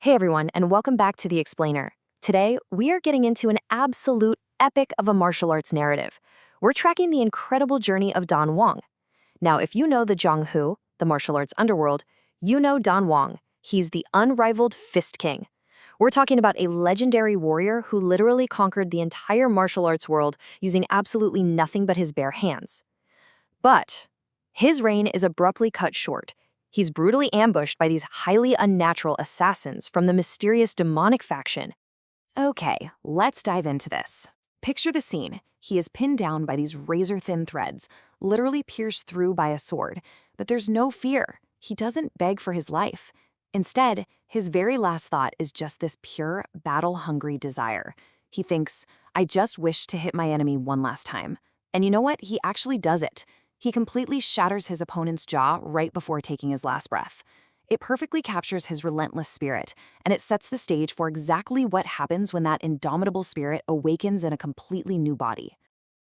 Hey everyone, and welcome back to The Explainer. Today, we are getting into an absolute epic of a martial arts narrative. We're tracking the incredible journey of Dan Wong. Now, if you know the Jianghu, the martial arts underworld, you know Dan Wong. He's the unrivaled Fist King. We're talking about a legendary warrior who literally conquered the entire martial arts world using absolutely nothing but his bare hands. But his reign is abruptly cut short. He's brutally ambushed by these highly unnatural assassins from the mysterious demonic faction. Okay, let's dive into this. Picture the scene. He is pinned down by these razor-thin threads, literally pierced through by a sword. But there's no fear. He doesn't beg for his life. Instead, his very last thought is just this pure, battle-hungry desire. He thinks, I just wish to hit my enemy one last time. And you know what? He actually does it. He completely shatters his opponent's jaw right before taking his last breath. It perfectly captures his relentless spirit, and it sets the stage for exactly what happens when that indomitable spirit awakens in a completely new body.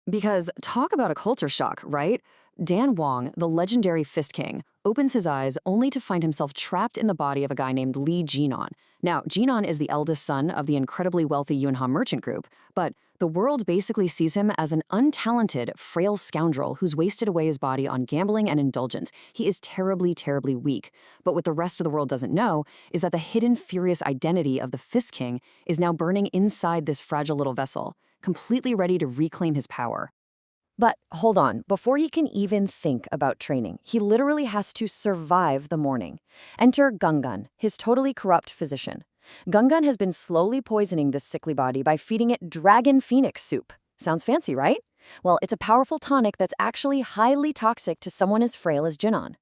Because talk about a culture shock, right? Dan Wong, the legendary Fist King, opens his eyes only to find himself trapped in the body of a guy named Li Jinan. Now, Jinan is the eldest son of the incredibly wealthy Yunhan merchant group, but the world basically sees him as an untalented, frail scoundrel who's wasted away his body on gambling and indulgence. He is terribly, terribly weak. But what the rest of the world doesn't know is that the hidden, furious identity of the Fist King is now burning inside this fragile little vessel, completely ready to reclaim his power. But hold on, before he can even think about training, he literally has to survive the morning. Enter Gungun, his totally corrupt physician. Gungun has been slowly poisoning this sickly body by feeding it dragon phoenix soup. Sounds fancy, right? Well, it's a powerful tonic that's actually highly toxic to someone as frail as Jinan.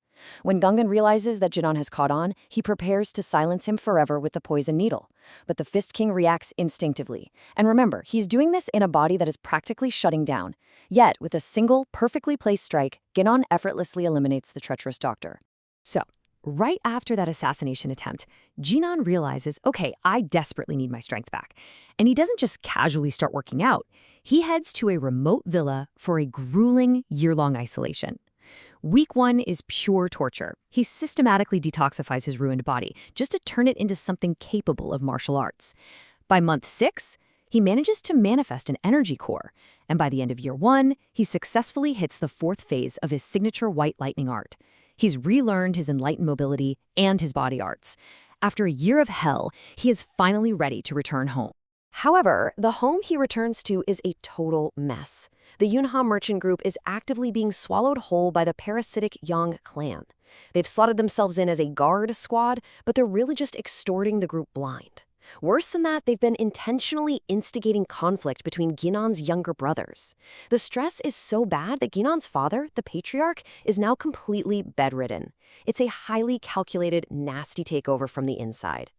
When Gungun realizes that Jinan has caught on, he prepares to silence him forever with the poison needle. But the Fist King reacts instinctively. And remember, he's doing this in a body that is practically shutting down. Yet, with a single, perfectly placed strike, Jinan effortlessly eliminates the treacherous doctor. So, right after that assassination attempt, Jinan realizes, okay, I desperately need my strength back. And he doesn't just casually start working out. He heads to a remote villa for a grueling, year-long isolation. Week 1 is pure torture. He systematically detoxifies his ruined body just to turn it into something capable of martial arts. By month 6, he manages to manifest an energy core. And by the end of year 1, he successfully hits the 4th phase of his signature white lightning art. He's relearned his enlightened mobility and his body arts. After a year of hell, he is finally ready to return home. However, the home he returns to is a total mess. The Yunhan merchant group is actively being swallowed whole by the parasitic Yang clan. They've slotted themselves in as a guard squad, but they're really just extorting the group blind. Worse than that, they've been intentionally instigating conflict between Ginan's younger brothers. The stress is so bad that Ginan's father, the patriarch, is now completely bedridden. It's a highly calculated, nasty takeover from the inside.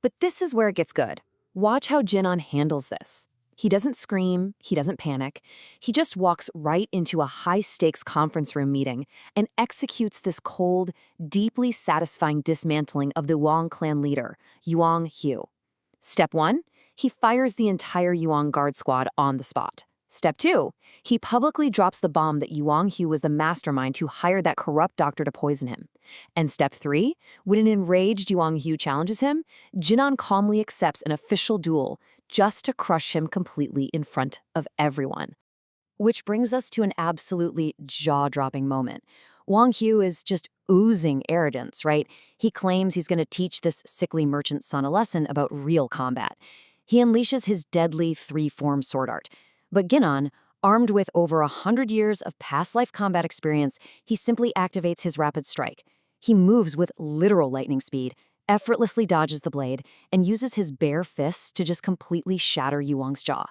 But this is where it gets good. Watch how Jinan handles this. He doesn't scream, he doesn't panic. He just walks right into a high-stakes conference room meeting and executes this cold, deeply satisfying dismantling of the Wong clan leader, Yuang Hu. Step 1, he fires the entire Yuang guard squad on the spot. Step 2, he publicly drops the bomb that Yuang Hu was the mastermind who hired that corrupt doctor to poison him. And step 3, when an enraged Yuang Hu challenges him, Jinan calmly accepts an official duel just to crush him completely in front of everyone. Which brings us to an absolutely jaw-dropping moment. Wang Hu is just oozing arrogance, right? He claims he's going to teach this sickly merchant son a lesson about real combat. He unleashes his deadly 3-form sword art. But Jinan, armed with over 100 years of past life combat experience, he simply activates his rapid strike. He moves with literal lightning speed, effortlessly dodges the blade, and uses his bare fists to just completely shatter Yuang's jaw.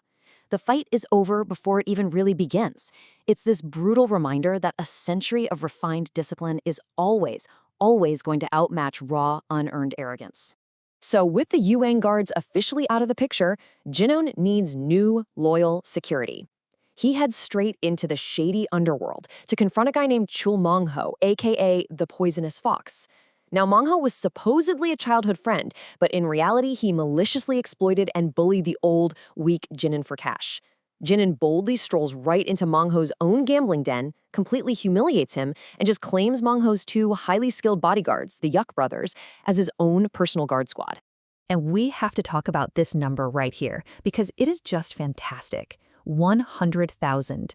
The fight is over before it even really begins. It's this brutal reminder that a century of refined discipline is always going to outmatch raw, unearned arrogance. So with the Yuang guards officially out of the picture, Jinan needs new, loyal security. He heads straight into the shady underworld to confront a guy named Chul Mongho, aka the Poisonous Fox. Now, Mongho was supposedly a childhood friend, but in reality, he maliciously exploited and bullied the old, weak Jinan for cash. Jinan boldly strolls right into Mongho's own gambling den, completely humiliates him, and just claims Mongho's 2 highly skilled bodyguards, the Yuck brothers, as his own personal guard squad. And we have to talk about this number right here, because it is just fantastic. 100,000.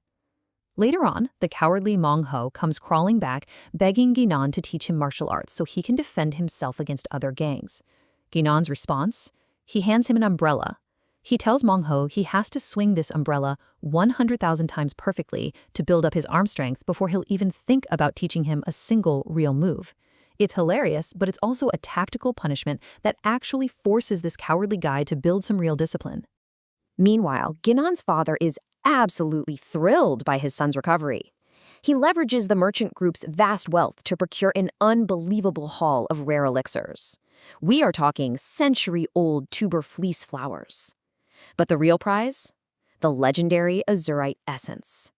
Later on, the cowardly Mong Ho comes crawling back, begging Ginan to teach him martial arts so he can defend himself against other gangs. Ginan's response? He hands him an umbrella. He tells Mong Ho he has to swing this umbrella 100,000 times perfectly to build up his arm strength before he'll even think about teaching him a single real move. It's hilarious, but it's also a tactical punishment that actually forces this cowardly guy to build some real discipline. Meanwhile, Ginan's father is absolutely thrilled by his son's recovery. He leverages the merchant group's vast wealth to procure an unbelievable haul of rare elixirs. We are talking century-old tuber fleece flowers. But the real prize? The legendary azurite essence.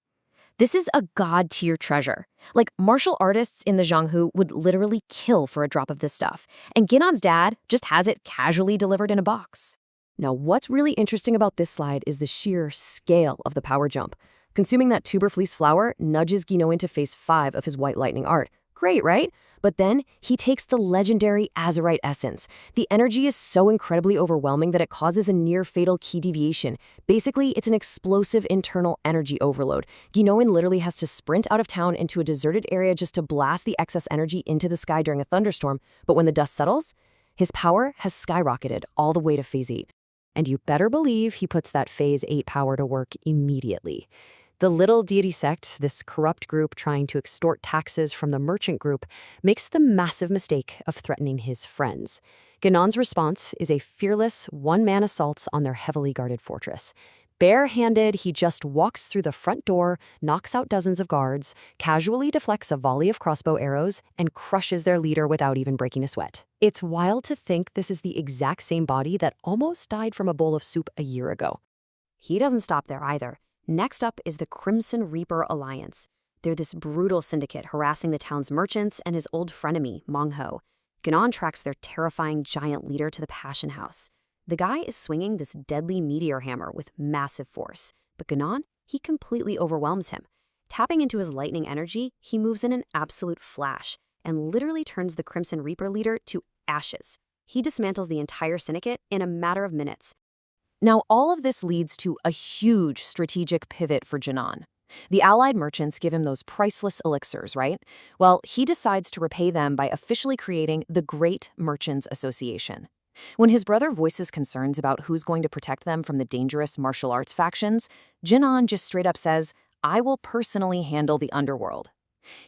This is a god-tier treasure. Like, martial artists in the Zhanghu would literally kill for a drop of this stuff, and Ginan's dad just has it casually delivered in a box. Now, what's really interesting about this slide is the sheer scale of the power jump. Consuming that tuber fleece flower nudges Gino into phase 5 of his white lightning art. Great, right? But then he takes the legendary azurite essence. The energy is so incredibly overwhelming that it causes a near-fatal key deviation. Basically, it's an explosive internal energy overload. Ginoan literally has to sprint out of town into a deserted area just to blast the excess energy into the sky during a thunderstorm. But when the dust settles, his power has skyrocketed all the way to phase 8. And you better believe he puts that phase 8 power to work immediately. The little deity sect, this corrupt group trying to extort taxes from the merchant group, makes the massive mistake of threatening his friends. Ginan's response is a fearless one-man assault on their heavily guarded fortress. Bare-handed, he just walks through the front door, knocks out dozens of guards, casually deflects a volley of crossbow arrows, and crushes their leader without even breaking a sweat. It's wild to think this is the exact same body that almost died from a bowl of soup a year ago. He doesn't stop there either. Next up is the Crimson Reaper Alliance. They're this brutal syndicate harassing the town's merchants and his old frenemy, Mong Ho. Ginan tracks their terrifying giant leader to the Passion House. The guy is swinging this deadly meteor hammer with massive force, but Ginan, he completely overwhelms him. Tapping into his lightning energy, he moves in an absolute flash and literally turns the Crimson Reaper leader to ashes. He dismantles the entire syndicate in a matter of minutes. Now, all of this leads to a huge strategic pivot for Ginan. The allied merchants give him those priceless elixirs, right? Well, he decides to repay them by officially creating the Great Merchants Association. When his brother voices concerns about who's going to protect them from the dangerous martial arts factions, Ginan just straight up says, "I will personally handle the underworld."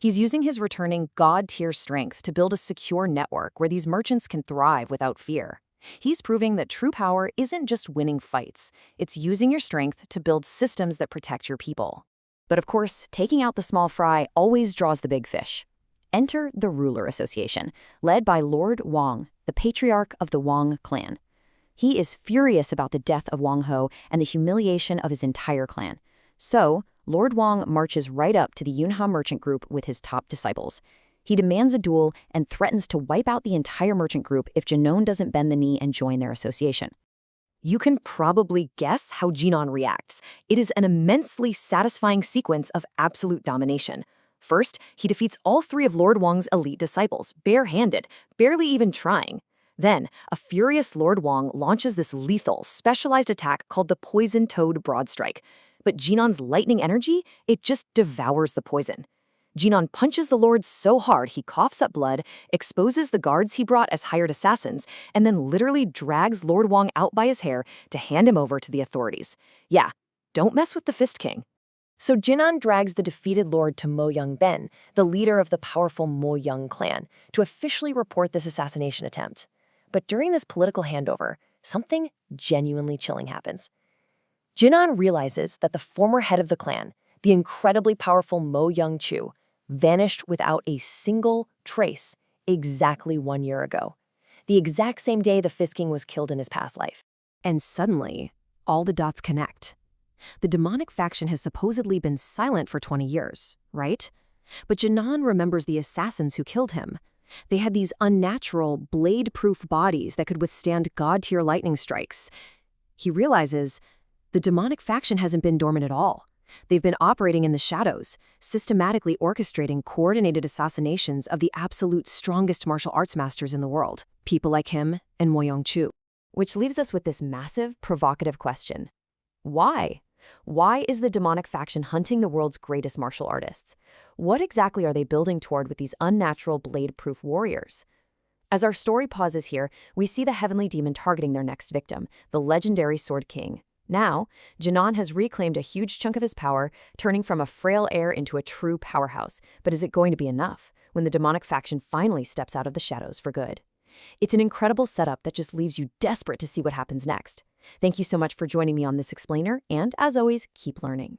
He's using his returning god-tier strength to build a secure network where these merchants can thrive without fear. He's proving that true power isn't just winning fights, it's using your strength to build systems that protect your people. But of course, taking out the small fry always draws the big fish. Enter the Ruler Association, led by Lord Wang, the patriarch of the Wang clan. He is furious about the death of Wang Ho and the humiliation of his entire clan. So, Lord Wang marches right up to the Yunha merchant group with his top disciples. He demands a duel and threatens to wipe out the entire merchant group if Ginon doesn't bend the knee and join their association. You can probably guess how Ginon reacts. It is an immensely satisfying sequence of absolute domination. First, he defeats all 3 of Lord Wang's elite disciples, bare-handed, barely even trying. Then, a furious Lord Wang launches this lethal, specialized attack called the Poison Toad Broad Strike. But Ginon's lightning energy, it just devours the poison. Ginon punches the Lord so hard he coughs up blood, exposes the guards he brought as hired assassins, and then literally drags Lord Wang out by his hair to hand him over to the authorities. Yeah, don't mess with the Fist King. So Ginon drags the defeated lord to Mo Young Ben, the leader of the powerful Mo Young clan, to officially report this assassination attempt. But during this political handover, something genuinely chilling happens. Ginon realizes that the former head of the clan, the incredibly powerful Mo Young Chu, vanished without a single trace exactly 1 year ago, the exact same day the Fist King was killed in his past life. And suddenly, all the dots connect. The demonic faction has supposedly been silent for 20 years, right? But Ginon remembers the assassins who killed him. They had these unnatural, blade-proof bodies that could withstand god-tier lightning strikes. He realizes the demonic faction hasn't been dormant at all. They've been operating in the shadows, systematically orchestrating coordinated assassinations of the absolute strongest martial arts masters in the world, people like him and Mo Young Chu. Which leaves us with this massive, provocative question. Why? Why is the demonic faction hunting the world's greatest martial artists? What exactly are they building toward with these unnatural blade-proof warriors? As our story pauses here, we see the heavenly demon targeting their next victim, the legendary Sword King. Now, Jinan has reclaimed a huge chunk of his power, turning from a frail heir into a true powerhouse. But is it going to be enough when the demonic faction finally steps out of the shadows for good? It's an incredible setup that just leaves you desperate to see what happens next. Thank you so much for joining me on this explainer, and as always, keep learning.